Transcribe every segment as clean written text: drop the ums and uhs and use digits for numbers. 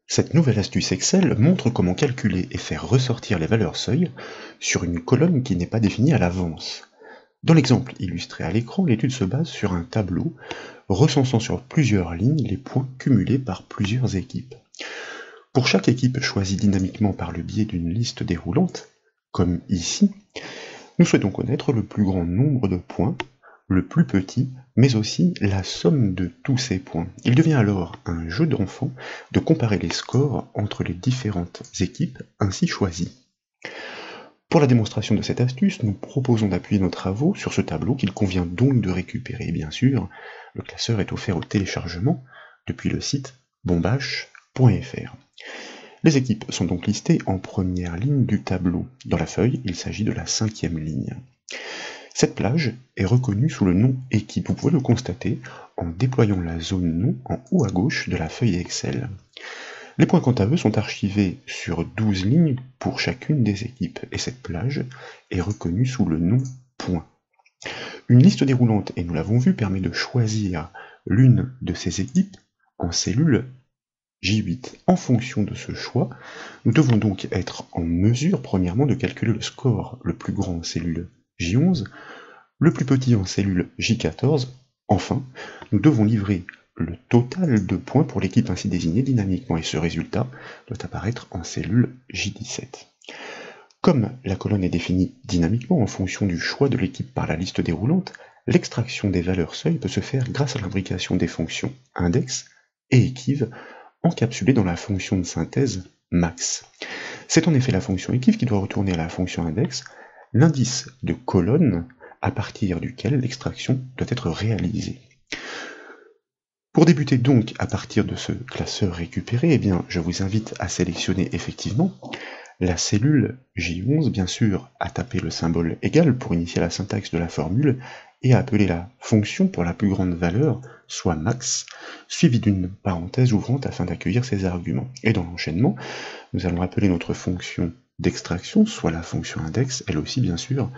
Cette nouvelle astuce Excel montre comment calculer et faire ressortir les valeurs seuil sur une colonne qui n'est pas définie à l'avance. Dans l'exemple illustré à l'écran, l'étude se base sur un tableau recensant sur plusieurs lignes les points cumulés par plusieurs équipes. Pour chaque équipe choisie dynamiquement par le biais d'une liste déroulante, comme ici, nous souhaitons connaître le plus grand nombre de points, le plus petit, mais aussi la somme de tous ces points. Il devient alors un jeu d'enfant de comparer les scores entre les différentes équipes ainsi choisies. Pour la démonstration de cette astuce, nous proposons d'appuyer nos travaux sur ce tableau qu'il convient donc de récupérer. Bien sûr, le classeur est offert au téléchargement depuis le site bombache.fr. Les équipes sont donc listées en première ligne du tableau. Dans la feuille, il s'agit de la 5e ligne. Cette plage est reconnue sous le nom équipe. Vous pouvez le constater en déployant la zone nom en haut à gauche de la feuille Excel. Les points quant à eux sont archivés sur 12 lignes pour chacune des équipes, et cette plage est reconnue sous le nom point. Une liste déroulante, et nous l'avons vu, permet de choisir l'une de ces équipes en cellule J8. En fonction de ce choix, nous devons donc être en mesure, premièrement, de calculer le score le plus grand en cellule J11, le plus petit en cellule J14. Enfin, nous devons livrer le total de points pour l'équipe ainsi désignée dynamiquement, et ce résultat doit apparaître en cellule J17. Comme la colonne est définie dynamiquement en fonction du choix de l'équipe par la liste déroulante, l'extraction des valeurs seuil peut se faire grâce à l'imbrication des fonctions index et équive encapsulées dans la fonction de synthèse max. C'est en effet la fonction équive qui doit retourner à la fonction index l'indice de colonne à partir duquel l'extraction doit être réalisée. Pour débuter donc à partir de ce classeur récupéré, eh bien, je vous invite à sélectionner effectivement la cellule J11, bien sûr, à taper le symbole égal pour initier la syntaxe de la formule et à appeler la fonction pour la plus grande valeur, soit max, suivie d'une parenthèse ouvrante afin d'accueillir ses arguments. Et dans l'enchaînement, nous allons appeler notre fonction d'extraction, soit la fonction index, elle aussi bien sûr,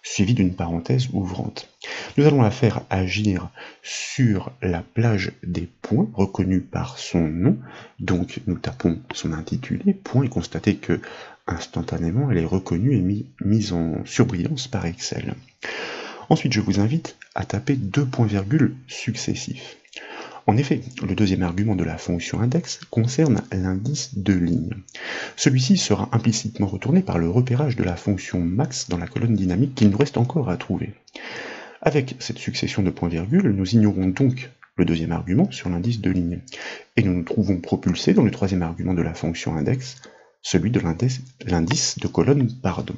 suivie d'une parenthèse ouvrante. Nous allons la faire agir sur la plage des points reconnue par son nom, donc nous tapons son intitulé, point, et constatez que instantanément elle est reconnue et mise en surbrillance par Excel. Ensuite, je vous invite à taper deux points-virgules successifs. En effet, le deuxième argument de la fonction index concerne l'indice de ligne. Celui-ci sera implicitement retourné par le repérage de la fonction max dans la colonne dynamique qu'il nous reste encore à trouver. Avec cette succession de points-virgules, nous ignorons donc le deuxième argument sur l'indice de ligne, et nous nous trouvons propulsés dans le troisième argument de la fonction index, celui de l'indice de colonne, pardon.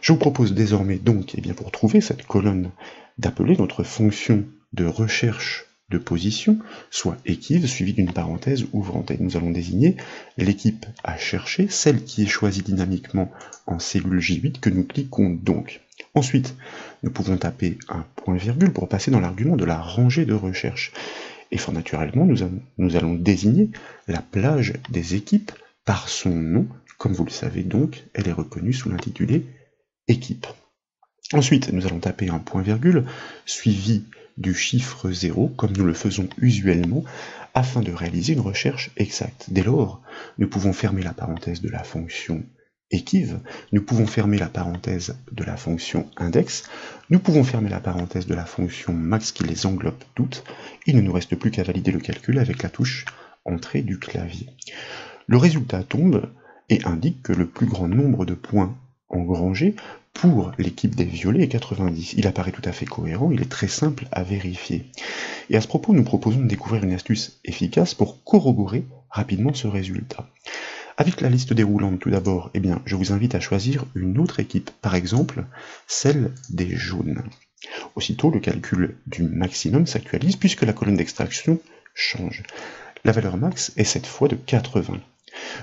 Je vous propose désormais donc, pour trouver cette colonne, d'appeler notre fonction de recherche de position, soit équive, suivie d'une parenthèse ouvrante. Et nous allons désigner l'équipe à chercher, celle qui est choisie dynamiquement en cellule J8, que nous cliquons donc. Ensuite, nous pouvons taper un point-virgule pour passer dans l'argument de la rangée de recherche. Et fort naturellement, nous allons désigner la plage des équipes par son nom. Comme vous le savez donc, elle est reconnue sous l'intitulé équipe. Ensuite, nous allons taper un point-virgule suivi du chiffre 0, comme nous le faisons usuellement, afin de réaliser une recherche exacte. Dès lors, nous pouvons fermer la parenthèse de la fonction équive, nous pouvons fermer la parenthèse de la fonction index, nous pouvons fermer la parenthèse de la fonction max qui les englobe toutes, il ne nous reste plus qu'à valider le calcul avec la touche entrée du clavier. Le résultat tombe et indique que le plus grand nombre de points engrangés pour l'équipe des violets est 90. Il apparaît tout à fait cohérent, il est très simple à vérifier. Et à ce propos, nous proposons de découvrir une astuce efficace pour corroborer rapidement ce résultat. Avec la liste déroulante tout d'abord, je vous invite à choisir une autre équipe, par exemple celle des jaunes. Aussitôt, le calcul du maximum s'actualise puisque la colonne d'extraction change. La valeur max est cette fois de 80.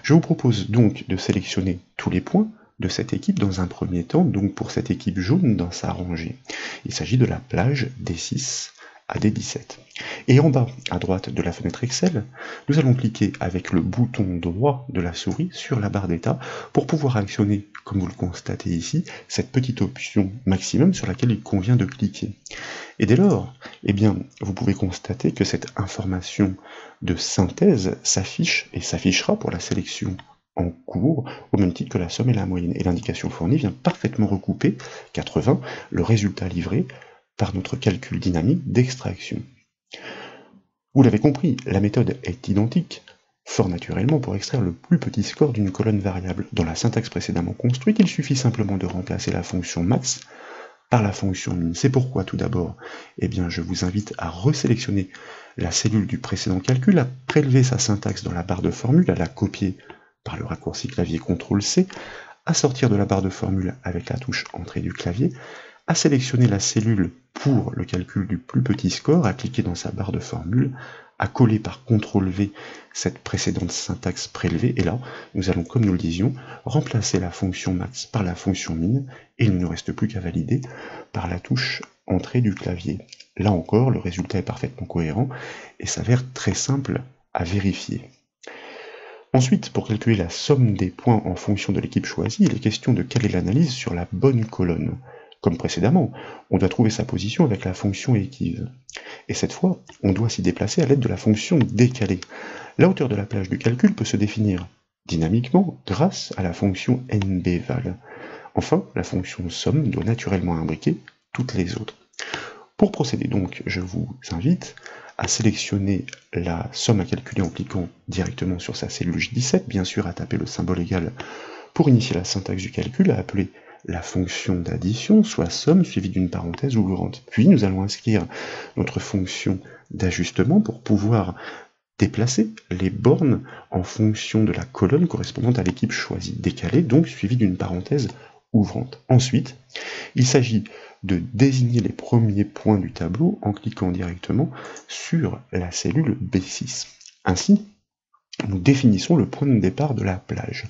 Je vous propose donc de sélectionner tous les points de cette équipe dans un premier temps, donc pour cette équipe jaune dans sa rangée. Il s'agit de la plage D6 AD17. Et en bas, à droite de la fenêtre Excel, nous allons cliquer avec le bouton droit de la souris sur la barre d'état pour pouvoir actionner, comme vous le constatez ici, cette petite option maximum sur laquelle il convient de cliquer. Et dès lors, eh bien, vous pouvez constater que cette information de synthèse s'affiche et s'affichera pour la sélection en cours, au même titre que la somme et la moyenne. Et l'indication fournie vient parfaitement recouper, 80, le résultat livré par notre calcul dynamique d'extraction. Vous l'avez compris, la méthode est identique, fort naturellement, pour extraire le plus petit score d'une colonne variable. Dans la syntaxe précédemment construite, il suffit simplement de remplacer la fonction max par la fonction min. C'est pourquoi, tout d'abord, eh bien, je vous invite à resélectionner la cellule du précédent calcul, à prélever sa syntaxe dans la barre de formule, à la copier par le raccourci clavier CTRL-C, à sortir de la barre de formule avec la touche Entrée du clavier, à sélectionner la cellule pour le calcul du plus petit score, à cliquer dans sa barre de formule, à coller par CTRL-V cette précédente syntaxe prélevée, et là, nous allons, comme nous le disions, remplacer la fonction max par la fonction min, et il ne nous reste plus qu'à valider par la touche Entrée du clavier. Là encore, le résultat est parfaitement cohérent, et s'avère très simple à vérifier. Ensuite, pour calculer la somme des points en fonction de l'équipe choisie, il est question de caler l'analyse sur la bonne colonne. Comme précédemment, on doit trouver sa position avec la fonction équive. Et cette fois, on doit s'y déplacer à l'aide de la fonction décalée. La hauteur de la plage du calcul peut se définir dynamiquement grâce à la fonction nbval. Enfin, la fonction somme doit naturellement imbriquer toutes les autres. Pour procéder donc, je vous invite à sélectionner la somme à calculer en cliquant directement sur sa cellule J17, bien sûr à taper le symbole égal pour initier la syntaxe du calcul, à appeler la fonction d'addition, soit somme suivie d'une parenthèse ouvrante. Puis nous allons inscrire notre fonction d'ajustement pour pouvoir déplacer les bornes en fonction de la colonne correspondante à l'équipe choisie, décalée donc suivie d'une parenthèse ouvrante. Ensuite, il s'agit de désigner les premiers points du tableau en cliquant directement sur la cellule B6. Ainsi, nous définissons le point de départ de la plage,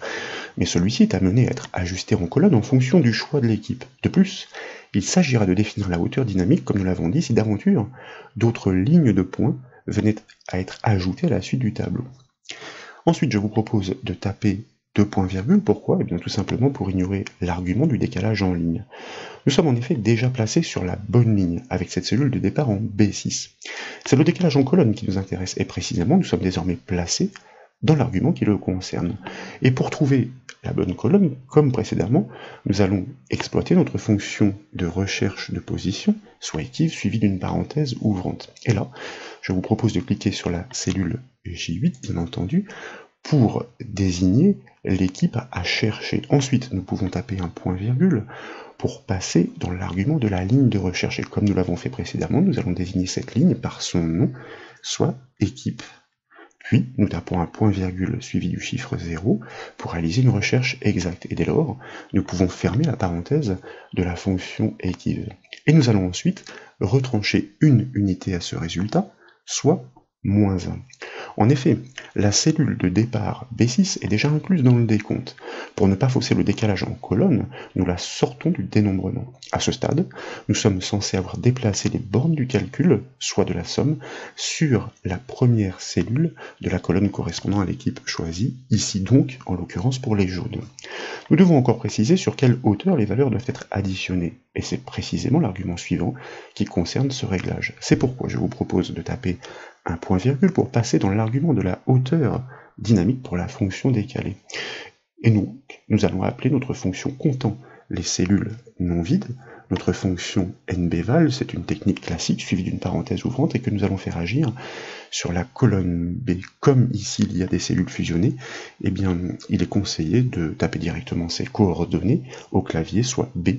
mais celui-ci est amené à être ajusté en colonne en fonction du choix de l'équipe. De plus, il s'agira de définir la hauteur dynamique, comme nous l'avons dit, si d'aventure d'autres lignes de points venaient à être ajoutées à la suite du tableau. Ensuite, je vous propose de taper deux points virgules. Pourquoi ? Eh bien, tout simplement pour ignorer l'argument du décalage en ligne. Nous sommes en effet déjà placés sur la bonne ligne, avec cette cellule de départ en B6. C'est le décalage en colonne qui nous intéresse, et précisément, nous sommes désormais placés dans l'argument qui le concerne. Et pour trouver la bonne colonne, comme précédemment, nous allons exploiter notre fonction de recherche de position, soit équive, suivie d'une parenthèse ouvrante. Et là, je vous propose de cliquer sur la cellule J8, bien entendu, pour désigner l'équipe à chercher. Ensuite, nous pouvons taper un point-virgule pour passer dans l'argument de la ligne de recherche. Et comme nous l'avons fait précédemment, nous allons désigner cette ligne par son nom, soit équipe. Puis, nous tapons un point-virgule suivi du chiffre 0 pour réaliser une recherche exacte. Et dès lors, nous pouvons fermer la parenthèse de la fonction équive. Et nous allons ensuite retrancher une unité à ce résultat, soit -1. En effet, la cellule de départ B6 est déjà incluse dans le décompte. Pour ne pas fausser le décalage en colonne, nous la sortons du dénombrement. À ce stade, nous sommes censés avoir déplacé les bornes du calcul, soit de la somme, sur la première cellule de la colonne correspondant à l'équipe choisie, ici donc, en l'occurrence pour les jaunes. Nous devons encore préciser sur quelle hauteur les valeurs doivent être additionnées, et c'est précisément l'argument suivant qui concerne ce réglage. C'est pourquoi je vous propose de taper un point-virgule pour passer dans l'argument de la hauteur dynamique pour la fonction décalée. Et nous allons appeler notre fonction comptant les cellules non vides, notre fonction nbval, c'est une technique classique suivie d'une parenthèse ouvrante et que nous allons faire agir sur la colonne B. Comme ici il y a des cellules fusionnées, eh bien il est conseillé de taper directement ces coordonnées au clavier, soit B,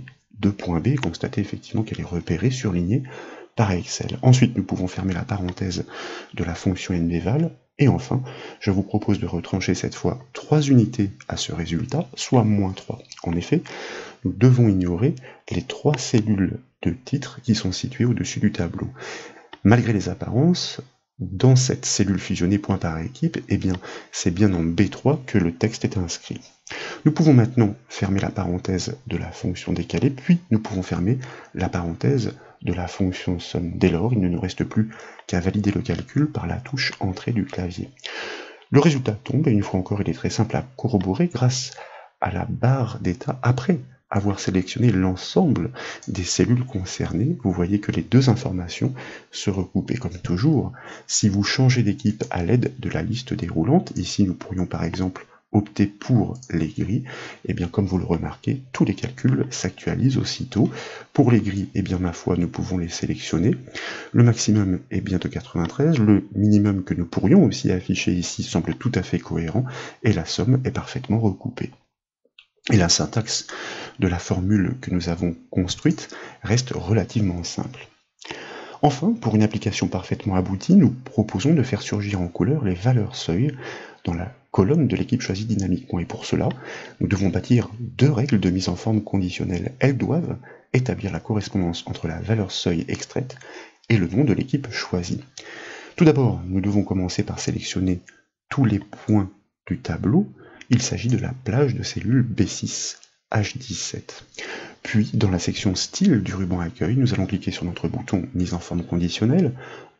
2.B, et constater effectivement qu'elle est repérée, surlignée par Excel. Ensuite, nous pouvons fermer la parenthèse de la fonction nbval, et enfin, je vous propose de retrancher cette fois 3 unités à ce résultat, soit -3. En effet, nous devons ignorer les 3 cellules de titre qui sont situées au-dessus du tableau. Malgré les apparences, dans cette cellule fusionnée point par équipe, eh bien, c'est bien en B3 que le texte est inscrit. Nous pouvons maintenant fermer la parenthèse de la fonction décalée, puis nous pouvons fermer la parenthèse de la fonction somme. Dès lors, il ne nous reste plus qu'à valider le calcul par la touche entrée du clavier. Le résultat tombe, et une fois encore, il est très simple à corroborer grâce à la barre d'état après avoir sélectionné l'ensemble des cellules concernées. Vous voyez que les deux informations se recoupent. Et comme toujours, si vous changez d'équipe à l'aide de la liste déroulante, ici nous pourrions par exemple opter pour les gris, et bien comme vous le remarquez, tous les calculs s'actualisent aussitôt. Pour les gris, et bien ma foi, nous pouvons les sélectionner. Le maximum est bien de 93, le minimum que nous pourrions aussi afficher ici semble tout à fait cohérent, et la somme est parfaitement recoupée. Et la syntaxe de la formule que nous avons construite reste relativement simple. Enfin, pour une application parfaitement aboutie, nous proposons de faire surgir en couleur les valeurs seuil dans la colonne de l'équipe choisie dynamiquement. Et pour cela, nous devons bâtir deux règles de mise en forme conditionnelle. Elles doivent établir la correspondance entre la valeur seuil extraite et le nom de l'équipe choisie. Tout d'abord, nous devons commencer par sélectionner tous les points du tableau. Il s'agit de la plage de cellules B6, H17. Puis, dans la section style du ruban accueil, nous allons cliquer sur notre bouton mise en forme conditionnelle.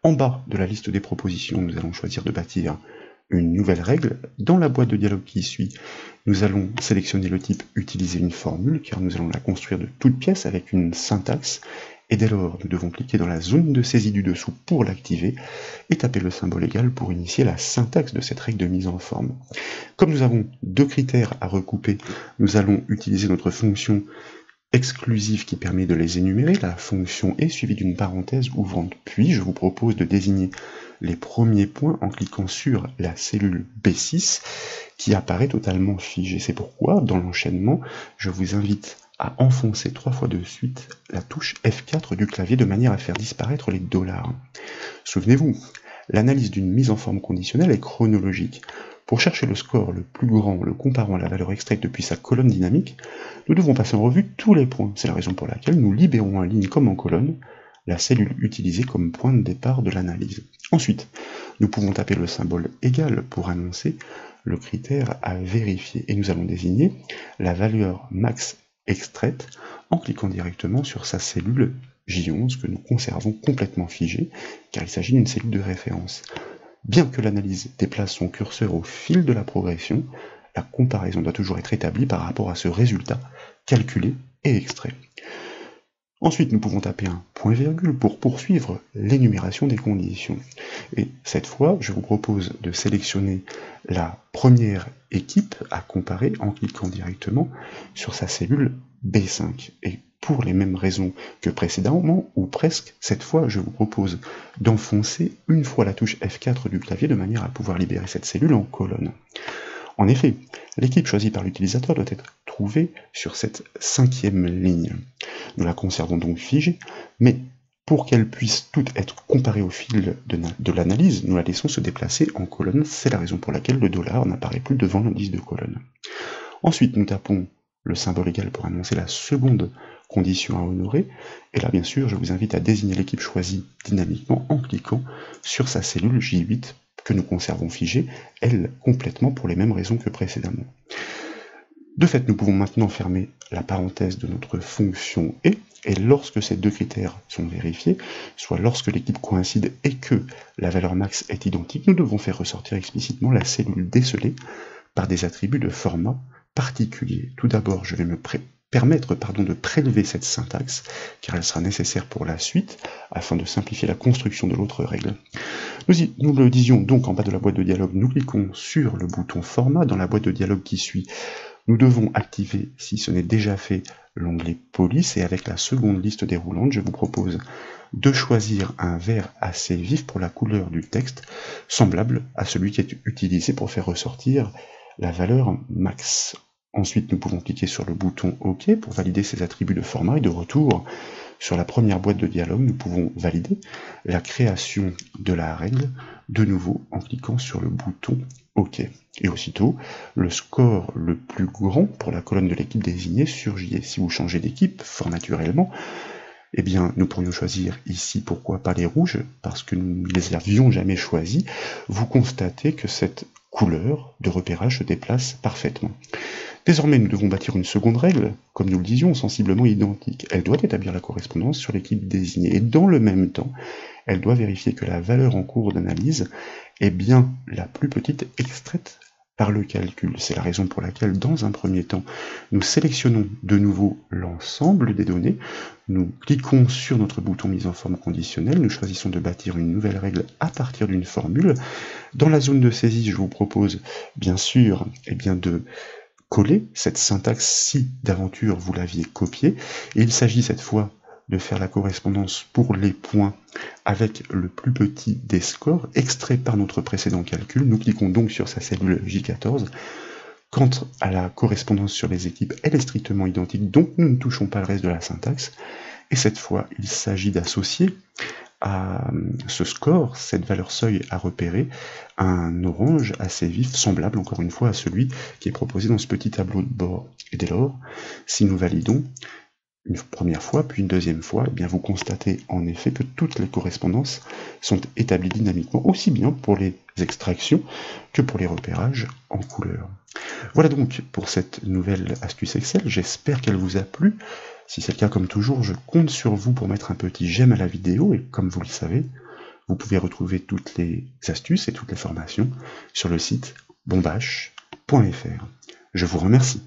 En bas de la liste des propositions, nous allons choisir de bâtir une nouvelle règle. Dans la boîte de dialogue qui suit, nous allons sélectionner le type utiliser une formule, car nous allons la construire de toutes pièces avec une syntaxe. Et dès lors, nous devons cliquer dans la zone de saisie du dessous pour l'activer et taper le symbole égal pour initier la syntaxe de cette règle de mise en forme. Comme nous avons deux critères à recouper, nous allons utiliser notre fonction exclusive qui permet de les énumérer. La fonction est suivie d'une parenthèse ouvrante. Puis, je vous propose de désigner les premiers points en cliquant sur la cellule B6 qui apparaît totalement figée. C'est pourquoi, dans l'enchaînement, je vous invite à enfoncer 3 fois de suite la touche F4 du clavier de manière à faire disparaître les dollars. Souvenez-vous, l'analyse d'une mise en forme conditionnelle est chronologique. Pour chercher le score le plus grand, le comparant à la valeur extraite depuis sa colonne dynamique, nous devons passer en revue tous les points. C'est la raison pour laquelle nous libérons en ligne comme en colonne la cellule utilisée comme point de départ de l'analyse. Ensuite, nous pouvons taper le symbole égal pour annoncer le critère à vérifier et nous allons désigner la valeur max extraite en cliquant directement sur sa cellule J11 que nous conservons complètement figée car il s'agit d'une cellule de référence. Bien que l'analyse déplace son curseur au fil de la progression, la comparaison doit toujours être établie par rapport à ce résultat calculé et extrait. Ensuite, nous pouvons taper un point-virgule pour poursuivre l'énumération des conditions. Et cette fois, je vous propose de sélectionner la première équipe à comparer en cliquant directement sur sa cellule B5. Et pour les mêmes raisons que précédemment, ou presque, cette fois, je vous propose d'enfoncer une fois la touche F4 du clavier de manière à pouvoir libérer cette cellule en colonne. En effet, l'équipe choisie par l'utilisateur doit être trouvée sur cette 5e ligne. Nous la conservons donc figée, mais pour qu'elle puisse toute être comparée au fil de l'analyse, nous la laissons se déplacer en colonne. C'est la raison pour laquelle le dollar n'apparaît plus devant l'indice de colonne. Ensuite, nous tapons le symbole égal pour annoncer la seconde condition à honorer. Et là, bien sûr, je vous invite à désigner l'équipe choisie dynamiquement en cliquant sur sa cellule J8 que nous conservons figée, elle complètement pour les mêmes raisons que précédemment. De fait, nous pouvons maintenant fermer la parenthèse de notre fonction et lorsque ces deux critères sont vérifiés, soit lorsque l'équipe coïncide et que la valeur max est identique, nous devons faire ressortir explicitement la cellule décelée par des attributs de format particulier. Tout d'abord, je vais me permettre de prélever cette syntaxe, car elle sera nécessaire pour la suite, afin de simplifier la construction de l'autre règle. Nous le disions donc en bas de la boîte de dialogue, nous cliquons sur le bouton format. Dans la boîte de dialogue qui suit, nous devons activer, si ce n'est déjà fait, l'onglet police, et avec la seconde liste déroulante, je vous propose de choisir un vert assez vif pour la couleur du texte, semblable à celui qui est utilisé pour faire ressortir la valeur max. Ensuite, nous pouvons cliquer sur le bouton OK pour valider ces attributs de format, et de retour sur la première boîte de dialogue, nous pouvons valider la création de la règle, de nouveau en cliquant sur le bouton OK. Et aussitôt, le score le plus grand pour la colonne de l'équipe désignée surgit. Et si vous changez d'équipe, fort naturellement, eh bien, nous pourrions choisir ici, pourquoi pas les rouges, parce que nous ne les avions jamais choisis. Vous constatez que cette couleurs de repérage se déplacent parfaitement. Désormais, nous devons bâtir une seconde règle, comme nous le disions, sensiblement identique. Elle doit établir la correspondance sur l'équipe désignée, et dans le même temps, elle doit vérifier que la valeur en cours d'analyse est bien la plus petite extraite par le calcul. C'est la raison pour laquelle, dans un premier temps, nous sélectionnons de nouveau l'ensemble des données, nous cliquons sur notre bouton mise en forme conditionnelle, nous choisissons de bâtir une nouvelle règle à partir d'une formule. Dans la zone de saisie, je vous propose bien sûr de coller cette syntaxe si d'aventure vous l'aviez copiée, et il s'agit cette fois de faire la correspondance pour les points avec le plus petit des scores extrait par notre précédent calcul. Nous cliquons donc sur sa cellule J14. Quant à la correspondance sur les équipes, elle est strictement identique, donc nous ne touchons pas le reste de la syntaxe. Et cette fois, il s'agit d'associer à ce score, cette valeur seuil à repérer, un orange assez vif, semblable encore une fois à celui qui est proposé dans ce petit tableau de bord. Et dès lors, si nous validons une première fois, puis une deuxième fois, eh bien vous constatez en effet que toutes les correspondances sont établies dynamiquement, aussi bien pour les extractions que pour les repérages en couleur. Voilà donc pour cette nouvelle astuce Excel, j'espère qu'elle vous a plu. Si c'est le cas, comme toujours, je compte sur vous pour mettre un petit j'aime à la vidéo, et comme vous le savez, vous pouvez retrouver toutes les astuces et toutes les formations sur le site bombache.fr. Je vous remercie.